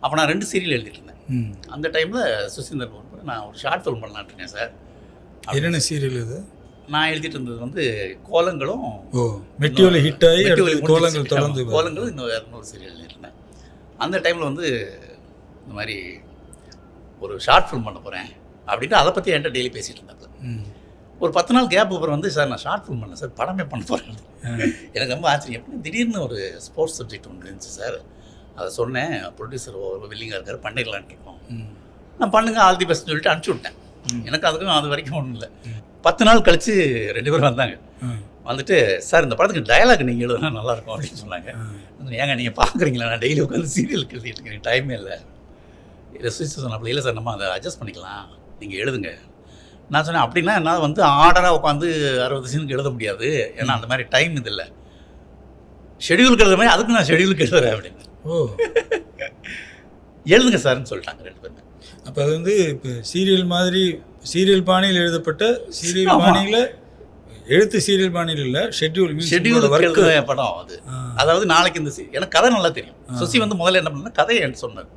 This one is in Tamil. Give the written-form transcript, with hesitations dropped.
அப்போ நான் 2 சீரியல் எழுதிட்டு இருந்தேன். அந்த டைமில் சுசீந்தர் ஃபோன் பண்ணி நான் ஒரு ஷார்ட் ஃபிலிம் பண்ணலான்னு இருக்கேன் சார். என்னென்ன சீரியல் இது? நான் எழுதிட்டு இருந்தது வந்து கோலங்களும் மெட்டியோல ஹிட் ஆகி கோலங்கள் தொடர்ந்து கோலங்களும் இன்னொரு சீரியல் எழுதிட்டு இருந்தேன். அந்த டைமில் வந்து இந்த மாதிரி ஒரு ஷார்ட் ஃபிலிம் பண்ண போகிறேன் அப்படின்ட்டு அதை பற்றி என்கிட்ட டெய்லி பேசிகிட்டு இருந்தாங்க. ஒரு 10 நாள் கேப் அப்புறம் வந்து சார் நான் ஷார்ட் ஃபிலிம் பண்ணேன் சார், படமே பண்ண போகிறேன். எனக்கு ரொம்ப ஆச்சரியம். எப்படி திடீர்னு ஒரு ஸ்போர்ட்ஸ் சப்ஜெக்ட் ஒன்று இருந்துச்சு சார், அதை சொன்னேன். ப்ரொடியூசர் வில்லிங்காக இருக்கார், பண்ணிடலான்ட்டு இருக்கோம். நான் பண்ணுங்க ஆல் தி பெஸ்ட்னு சொல்லிட்டு அனுப்பிச்சி விட்டேன். எனக்கு அதுக்கும் அது வரைக்கும் ஒன்றும் இல்லை. 10 நாள் கழித்து 2 பேரும் வந்தாங்க. வந்துட்டு சார் இந்த படத்துக்கு டயலாக் நீங்கள் எழுதுனா நல்லாயிருக்கும் அப்படின்னு சொன்னாங்க. ஏங்க நீங்கள் பார்க்குறீங்களா, நான் டெய்லி உட்காந்து சீரியலுக்கு எழுதிட்டு இருக்கேன், டைமே இல்லை. இல்லை சொன்னப்பல இல்லை சார் நம்ம அதை அட்ஜஸ்ட் பண்ணிக்கலாம், நீங்கள் எழுதுங்க. நான் சொன்னேன் அப்படின்னா என்னால் வந்து ஆர்டராக உட்காந்து 60 சீனுக்கு எழுத முடியாது, ஏன்னா அந்த மாதிரி டைம் இது இல்லை. ஷெடியூலுக்கு எழுதுற மாதிரி அதுக்கு நான் ஷெடியூலுக்கு எழுதுறேன் அப்படின்னு. எழுதுங்க சார்ன்னு சொல்லிட்டாங்க 2 பேருமே. அப்போ அது வந்து இப்போ சீரியல் மாதிரி சீரியல் பாணியில் எழுதப்பட்ட சீரியல் பாணியில் எழுத்து சீரியல் பாணியில் இல்லை, ஷெட்யூல் படம் அது. அதாவது நாளைக்கு இந்த எனக்கு கதை நல்லா தெரியும். சுசி வந்து முதல்ல என்ன பண்ணா கதையை என்கிட்ட சொன்னார்.